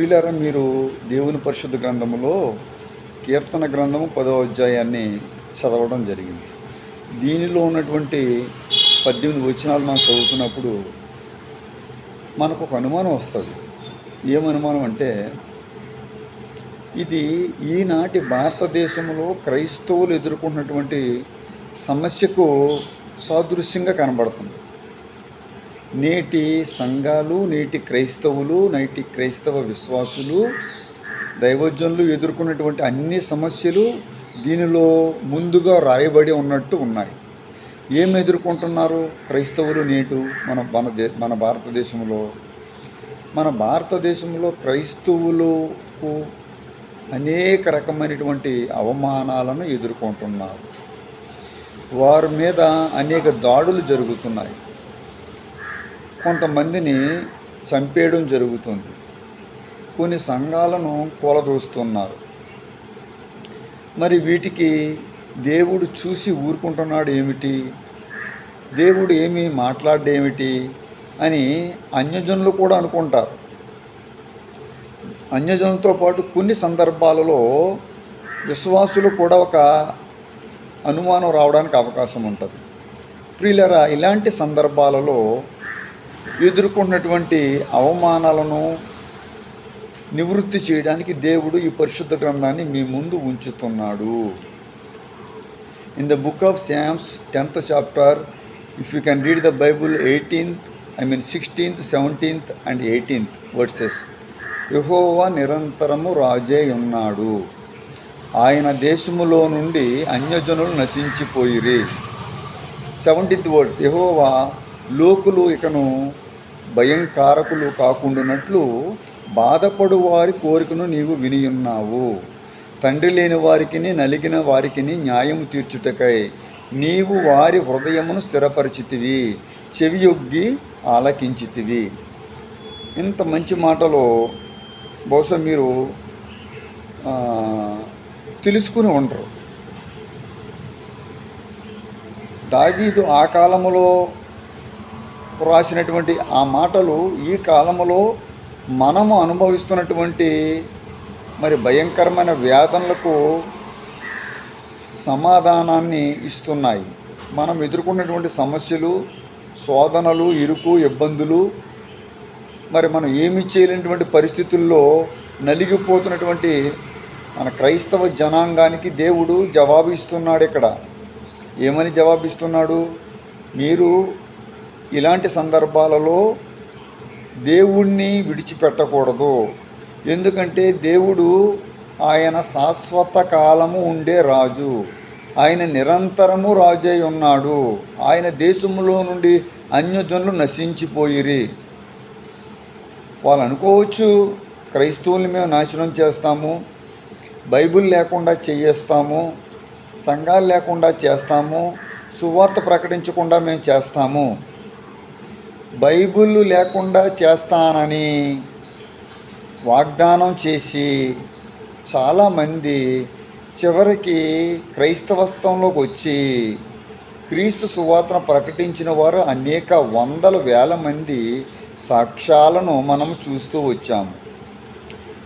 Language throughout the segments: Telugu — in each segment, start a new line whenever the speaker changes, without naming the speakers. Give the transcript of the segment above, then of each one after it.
ప్రియులారా, మీరు దేవుని పరిశుద్ధ గ్రంథములో కీర్తన గ్రంథము 10వ అధ్యాయాన్ని చదవడం జరిగింది. దీనిలో ఉన్నటువంటి 18 వచనాలు మనం చదువుతున్నప్పుడు మనకు ఒక అనుమానం వస్తుంది. ఏమనుమానం అంటే, ఇది ఈనాటి భారతదేశంలో క్రైస్తవులు ఎదుర్కొంటున్నటువంటి సమస్యకు సాదృశ్యంగా కనబడుతుంది. నేటి సంఘాలు, నేటి క్రైస్తవులు, నేటి క్రైస్తవ విశ్వాసులు, దైవజనులు ఎదుర్కొన్నటువంటి అన్ని సమస్యలు దీనిలో ముందుగా రాయబడి ఉన్నట్టు ఉన్నాయి. ఏం ఎదుర్కొంటున్నారు క్రైస్తవులు నేటు మన భారతదేశంలో? మన భారతదేశంలో క్రైస్తవులకు అనేక రకమైనటువంటి అవమానాలను ఎదుర్కొంటున్నారు. వారి మీద అనేక దాడులు జరుగుతున్నాయి. కొంతమందిని చంపేయడం జరుగుతుంది. కొన్ని సంఘాలను కూలదోస్తున్నారు. మరి వీటికి దేవుడు చూసి ఊరుకుంటున్నాడు ఏమిటి? దేవుడు ఏమీ మాట్లాడేమిటి అని అన్యజనులు కూడా అనుకుంటారు. అన్యజనులతో పాటు కొన్ని సందర్భాలలో విశ్వాసులు కూడా ఒక అనుమానం రావడానికి అవకాశం ఉంటుంది. ప్రియులారా, ఇలాంటి సందర్భాలలో ఎదుర్కొన్నటువంటి అవమానాలను నివృత్తి చేయడానికి దేవుడు ఈ పరిశుద్ధ గ్రంథాన్ని మీ ముందు ఉంచుతున్నాడు. In the book of Psalms 10th chapter, if you can read the Bible 16th, 17th and 18th verses, యెహోవా నిరంతరము రాజై ఉన్నాడు, ఆయన దేశములో నుండి అన్యజనులు నశించిపోయిరి. 17th verse, యెహోవా లోకులు ఇకను భయంకారకులు కాకుండానట్లు బాధపడు వారి కోరికను నీవు వినియున్నావు. తండ్రి లేని వారికిని నలిగిన వారికిని న్యాయము తీర్చుటకై నీవు వారి హృదయమును స్థిరపరిచితివి, చెవియొగ్గి ఆలకించితివి. ఇంత మంచి మాటలో బహుశా మీరు తెలుసుకుని ఉండరు. దావీదు ఆ కాలములో రాసినటువంటి ఆ మాటలు ఈ కాలంలో మనము అనుభవిస్తున్నటువంటి మరి భయంకరమైన వేదనలకు సమాధానాన్ని ఇస్తున్నాయి. మనం ఎదుర్కొన్నటువంటి సమస్యలు, శోధనలు, ఇరుకు, ఇబ్బందులు, మరి మనం ఏమి చేయలేనటువంటి పరిస్థితుల్లో నలిగిపోతున్నటువంటి మన క్రైస్తవ జనాంగానికి దేవుడు జవాబు ఇస్తున్నాడు. ఇక్కడ ఏమని జవాబిస్తున్నాడు? మీరు ఇలాంటి సందర్భాలలో దేవుణ్ణి విడిచిపెట్టకూడదు. ఎందుకంటే దేవుడు ఆయన శాశ్వత కాలము ఉండే రాజు, ఆయన నిరంతరము రాజై ఉన్నాడు. ఆయన దేశంలో నుండి అన్యజనులు నశించిపోయిరి. వాళ్ళు అనుకోవచ్చు, క్రైస్తవుల్ని మేము నాశనం చేస్తాము, బైబిల్ లేకుండా చేయేస్తాము, సంఘాలు లేకుండా చేస్తాము, సువార్త ప్రకటించకుండా మేము చేస్తాము. బైబిల్ లేకుండా చేస్తానని వాగ్దానం చేసి చాలామంది చివరికి క్రైస్తవత్వంలోకి వచ్చి క్రీస్తు సువార్తను ప్రకటించిన వారు అనేక వందల వేల మంది సాక్ష్యాలను మనం చూస్తూ వచ్చాము.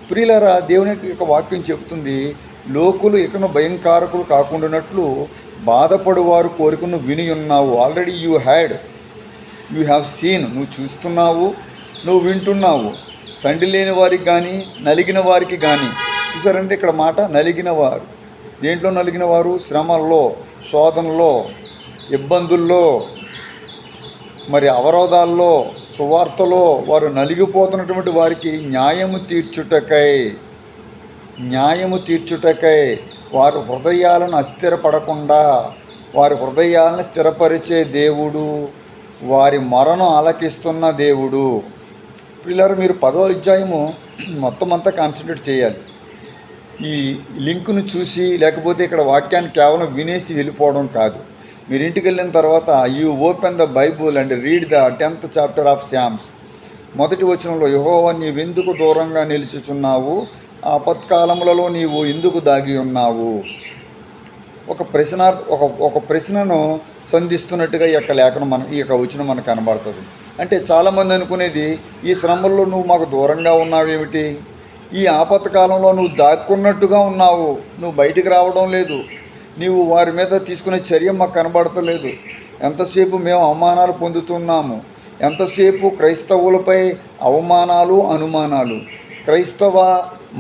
ప్రియులారా, దేవుని యొక్క వాక్యం చెబుతుంది, లోకులు ఇకను భయంకారకులు కాకుండానట్లు బాధపడువారు కోరికను విని ఉన్నావు. ఆల్రెడీ యూ హ్యావ్ సీన్, నువ్వు చూస్తున్నావు, నువ్వు వింటున్నావు. తండ్రి లేని వారికి కానీ నలిగిన వారికి కానీ, చూసారంటే ఇక్కడ మాట నలిగిన వారు. దేంట్లో నలిగిన వారు? శ్రమల్లో, శోధనలో, ఇబ్బందుల్లో, మరి అవరోధాల్లో, సువార్తలో వారు నలిగిపోతున్నటువంటి వారికి న్యాయము తీర్చుటకై వారి హృదయాలను అస్థిరపడకుండా వారి హృదయాలను స్థిరపరిచే దేవుడు, వారి మొరను ఆలకిస్తున్న దేవుడు. పిల్లలు, మీరు 10వ అధ్యాయము మొత్తం అంతా కాన్సన్ట్రేట్ చేయాలి. ఈ లింకును చూసి లేకపోతే ఇక్కడ వాక్యాన్ని కేవలం వినేసి వెళ్ళిపోవడం కాదు. మీరు ఇంటికి వెళ్ళిన తర్వాత you open the Bible and read the 10th chapter of Psalms. మొదటి వచనంలో, యెహోవా నీవెందుకు దూరంగా నిలుచుచున్నావు, ఆపత్కాలములలో నీవు ఎందుకు దాగి ఉన్నావు? ఒక ప్రశ్నను సంధిస్తున్నట్టుగా ఈ యొక్క లేఖనం ఈ యొక్క వచనం మనకు కనబడుతుంది. అంటే చాలామంది అనుకునేది, ఈ శ్రమల్లో నువ్వు మాకు దూరంగా ఉన్నావేమిటి, ఈ ఆపత్కాలంలో నువ్వు దాక్కున్నట్టుగా ఉన్నావు, నువ్వు బయటికి రావడం లేదు, నీవు వారి మీద తీసుకునే చర్య మాకు కనబడతలేదు. ఎంతసేపు మేము అవమానాలు పొందుతున్నాము, ఎంతసేపు క్రైస్తవులపై అవమానాలు, అనుమానాలు, క్రైస్తవ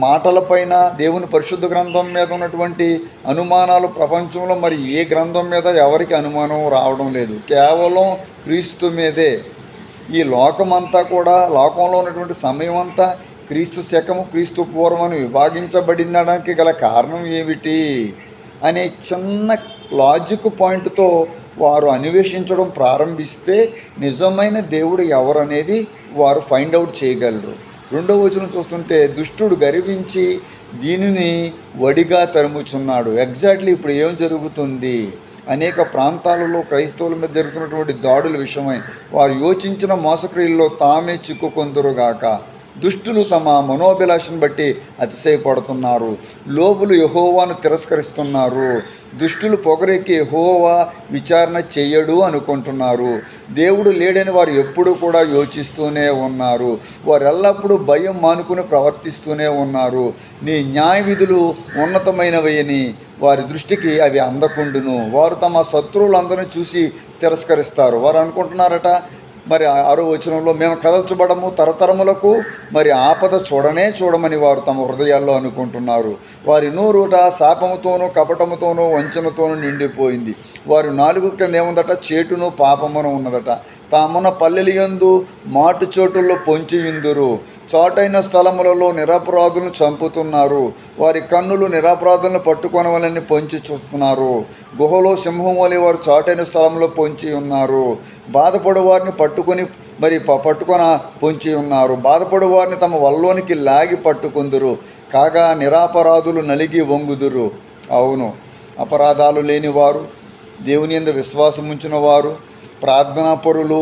మాటలపైన దేవుని పరిశుద్ధ గ్రంథం మీద ఉన్నటువంటి అనుమానాలు. ప్రపంచంలో మరి ఏ గ్రంథం మీద ఎవరికి అనుమానం రావడం లేదు, కేవలం క్రీస్తు మీదే. ఈ లోకమంతా కూడా, లోకంలో ఉన్నటువంటి సమయం అంతా క్రీస్తు శకము, క్రీస్తు పూర్వం అని విభాగించబడినడానికి గల కారణం ఏమిటి అనే చిన్న లాజిక్ పాయింట్తో వారు అన్వేషించడం ప్రారంభిస్తే నిజమైన దేవుడు ఎవరనేది వారు ఫైండ్ అవుట్ చేయగలరు. రెండవ వచనం చూస్తుంటే, దుష్టుడు గర్వించి దీనిని వడిగా తరుముచున్నాడు. ఎగ్జాక్ట్లీ ఇప్పుడు ఏం జరుగుతుంది? అనేక ప్రాంతాలలో క్రైస్తవుల మీద జరుగుతున్నటువంటి దాడుల విషయమై వారు యోచించిన మోసక్రియల్లో తామే చిక్కుకొందురుగాక. దుష్టులు తమ మనోభిలాషను బట్టి అతిశయపడుతున్నారు, లోబులు యెహోవాను తిరస్కరిస్తున్నారు. దుష్టులు పొగరెక్కి యెహోవా విచారణ చెయ్యడు అనుకుంటున్నారు. దేవుడు లేడని వారు ఎప్పుడూ కూడా యోచిస్తూనే ఉన్నారు. వారు ఎల్లప్పుడూ భయం మానుకుని ప్రవర్తిస్తూనే ఉన్నారు. నీ న్యాయ విధులు ఉన్నతమైనవని వారి దృష్టికి అవి అందకుండును. వారు తమ శత్రువులందరినీ చూసి తిరస్కరిస్తారు. వారు అనుకుంటున్నారట, మరి 6వ వచనంలో, మేము కదల్చబడము తరతరములకు మరి ఆపద చూడమని వారు తమ హృదయాల్లో అనుకుంటున్నారు. వారి నోరుట శాపముతోనూ కపటముతోనూ వంచనతోనూ నిండిపోయింది. వారి నాలుగు కింద ఏముందట? చేటును పాపమును ఉన్నదట. తామున్న పల్లెలియందు మాటు చోటుల్లో పొంచి విందురు. చాటైన స్థలములలో నిరపరాధులను చంపుతున్నారు. వారి కన్నులు నిరపరాధులను పట్టుకొనవలని పొంచి చూస్తున్నారు. గుహలో సింహం వలె వారు చాటైన స్థలంలో పొంచి ఉన్నారు. బాధపడు వారిని పట్టుకొన పొంచి ఉన్నారు. బాధపడు వారిని తమ వల్లోనికి లాగి పట్టుకుందురు. కాగా నిరపరాధులు నలిగి వంగుదురు. అవును, అపరాధాలు లేనివారు, దేవుని యందు విశ్వాసం ఉంచిన వారు, ప్రార్థనాపరులు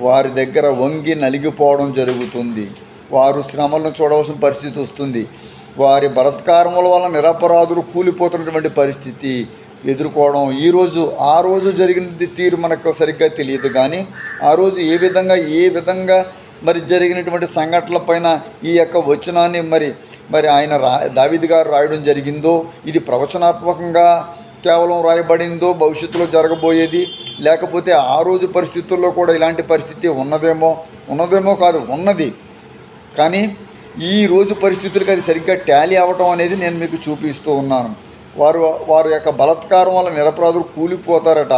వారి దగ్గర వంగి నలిగిపోవడం జరుగుతుంది. వారు శ్రమలను చూడవలసిన పరిస్థితి వస్తుంది. వారి బలత్కారముల వల్ల నిరపరాధులు కూలిపోతున్నటువంటి పరిస్థితి ఎదుర్కోవడం. ఆ రోజు జరిగినది తీరు మనకు సరిగ్గా తెలియదు, కానీ ఆ రోజు ఏ విధంగా మరి జరిగినటువంటి సంఘటనలపైన ఈ యొక్క వచనాన్ని మరి ఆయన దావీదు గారు రాయడం జరిగిందో, ఇది ప్రవచనాత్మకంగా కేవలం రాయబడిందో, భవిష్యత్తులో జరగబోయేది, లేకపోతే ఆ రోజు పరిస్థితుల్లో కూడా ఇలాంటి పరిస్థితి ఉన్నదేమో కాదు, ఉన్నది. కానీ ఈ రోజు పరిస్థితులకి అది సరిగ్గా టాలీ అవ్వటం అనేది నేను మీకు చూపిస్తూ ఉన్నాను. వారి యొక్క బలత్కారం వల్ల నిరపరాధులు కూలిపోతారట.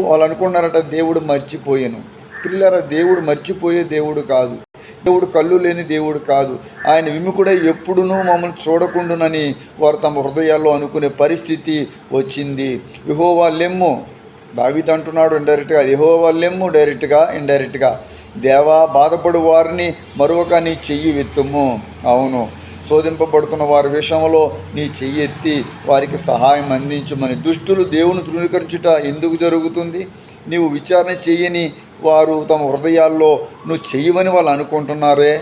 వాళ్ళు అనుకున్నారట దేవుడు మర్చిపోయాను. పిల్లల, దేవుడు మర్చిపోయే దేవుడు కాదు. దేవుడు కళ్ళు లేని దేవుడు కాదు. ఆయన విముఖుడై ఎప్పుడునూ మమ్మల్ని చూడకుండానని వారు తమ హృదయాల్లో అనుకునే పరిస్థితి వచ్చింది. యెహోవా లెమ్ము, దావీదు అంటున్నాడు ఇండైరెక్ట్గా. యెహోవా లెమ్ము, ఇండైరెక్ట్గా దేవా, బాధపడు వారిని మరొక నీ చెయ్యి ఎత్తుము. అవును, శోధింపబడుతున్న వారి విషయంలో నీ చెయ్యి ఎత్తి వారికి సహాయం అందించమని. దుష్టులు దేవుని తృణీకరించుట ఎందుకు జరుగుతుంది? నీవు విచారణ చెయ్యని వారు తమ హృదయాల్లో నువ్వు చెయ్యవని వాళ్ళు అనుకుంటున్నారే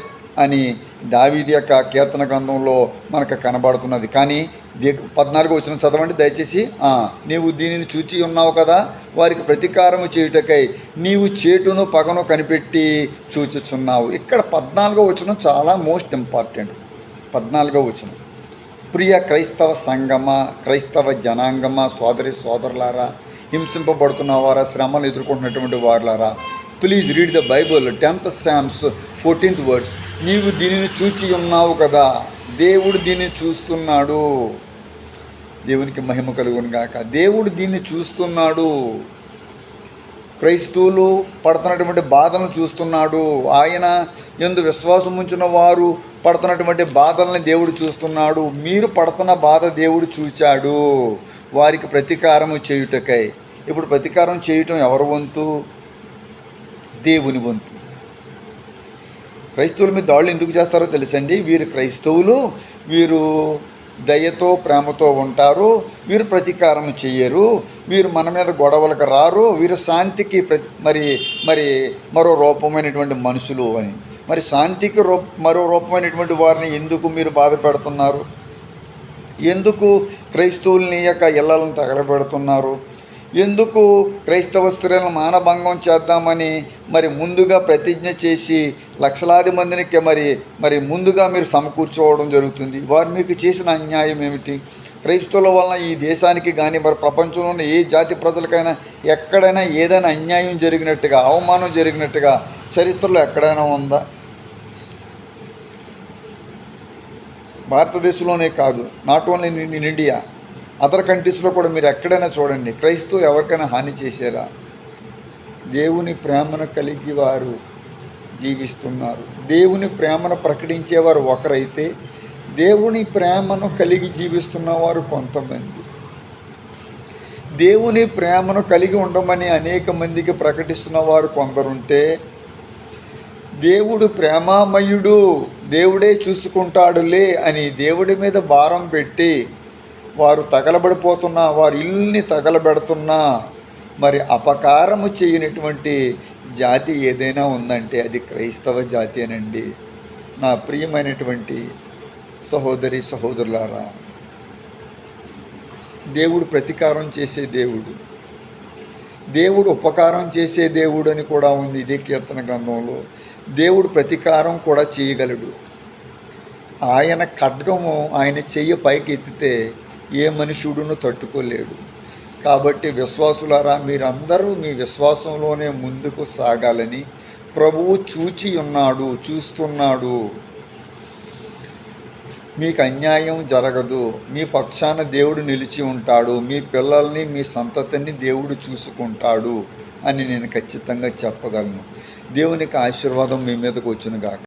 అని దావీదు యొక్క కీర్తన గ్రంథంలో మనకు కనబడుతున్నది. కానీ 14వ వచనం చదవండి దయచేసి. నీవు దీనిని చూచి ఉన్నావు కదా, వారికి ప్రతీకారము చేయుటకై నీవు చేటును పగను కనిపెట్టి చూచుచున్నావు. ఇక్కడ 14వ వచనం చాలా మోస్ట్ ఇంపార్టెంట్. 14వ వచనం, ప్రియ క్రైస్తవ సంగమా, క్రైస్తవ జనాంగమా, సోదరులారా, హింసింపబడుతున్న వారా, శ్రమలు ఎదుర్కొంటున్నటువంటి వారులారా, please read the Bible. 10th Psalms 14th verse. నీవు దీనిని చూచి ఉన్నావు కదా, దేవుడు దీన్ని చూస్తున్నాడు. దేవునికి మహిమ కలుగును గాక. దేవుడు దీన్ని చూస్తున్నాడు. క్రైస్తవులు పడుతున్నటువంటి బాధలను చూస్తున్నాడు. ఆయన యందు విశ్వాసం ఉంచిన వారు పడుతున్నటువంటి బాధల్ని దేవుడు చూస్తున్నాడు. మీరు పడుతున్న బాధ దేవుడు చూచాడు, వారికి ప్రతీకారము చేయుటకై. ఇప్పుడు ప్రతీకారం చేయటం ఎవరి వంతు? దేవుని వంతు. క్రైస్తవుల మీద దాడులు ఎందుకు చేస్తారో తెలుసండి. వీరు క్రైస్తవులు, వీరు దయతో ప్రేమతో ఉంటారు, వీరు ప్రతీకారం చెయ్యరు, వీరు మన మీద గొడవలకు రారు, వీరు శాంతికి మరో రూపమైనటువంటి మనుషులు అని. మరి శాంతికి మరో రూపమైనటువంటి వారిని ఎందుకు మీరు బాధ పెడుతున్నారు? ఎందుకు క్రైస్తవుల్ని యొక్క ఇళ్లను తగలబెడుతున్నారు? ఎందుకు క్రైస్తవ స్త్రీలను మానభంగం చేద్దామని మరి ముందుగా ప్రతిజ్ఞ చేసి లక్షలాది మందిని మరి ముందుగా మీరు సమకూర్చోవడం జరుగుతుంది? వారు మీకు చేసిన అన్యాయం ఏమిటి? క్రైస్తవుల వలన ఈ దేశానికి కానీ మరి ప్రపంచంలోని ఏ జాతి ప్రజలకైనా ఎక్కడైనా ఏదైనా అన్యాయం జరిగినట్టుగా, అవమానం జరిగినట్టుగా చరిత్రలో ఎక్కడైనా ఉందా? భారతదేశంలోనే కాదు, not only in India, other కంట్రీస్లో కూడా మీరు ఎక్కడైనా చూడండి, క్రైస్తవులు ఎవరికైనా హాని చేశారా? దేవుని ప్రేమను కలిగి వారు జీవిస్తున్నారు. దేవుని ప్రేమను ప్రకటించేవారు ఒకరైతే, దేవుని ప్రేమను కలిగి జీవిస్తున్నవారు కొంతమంది. దేవుని ప్రేమను కలిగి ఉండమని అనేక మందికి ప్రకటిస్తున్నవారు కొందరుంటే, దేవుడు ప్రేమామయుడు, దేవుడే చూసుకుంటాడులే అని దేవుడి మీద భారం పెట్టి వారు తగలబడిపోతున్నా, వారి ఇల్లుని తగలబెడుతున్నా మరి అపకారము చేయనటువంటి జాతి ఏదైనా ఉందంటే అది క్రైస్తవ జాతేనండి. నా ప్రియమైనటువంటి సహోదరి సహోదరులారా, దేవుడు ప్రతీకారం చేసే దేవుడు, దేవుడు ఉపకారం చేసే దేవుడు అని కూడా ఉంది ఇదే కీర్తన గ్రంథంలో. దేవుడు ప్రతీకారం కూడా చేయగలడు. ఆయన ఖడ్గము ఆయన చెయ్యి పైకి ఎత్తితే ఏ మనుషుడును తట్టుకోలేడు. కాబట్టి విశ్వాసులారా, మీరందరూ మీ విశ్వాసంలోనే ముందుకు సాగాలని ప్రభువు చూస్తున్నాడు. మీకు అన్యాయం జరగదు, మీ పక్షాన దేవుడు నిలిచి ఉంటాడు, మీ పిల్లల్ని మీ సంతతిని దేవుడు చూసుకుంటాడు అని నేను ఖచ్చితంగా చెప్పగలను. దేవునికి ఆశీర్వాదం మీ మీదకు వచ్చును గాక.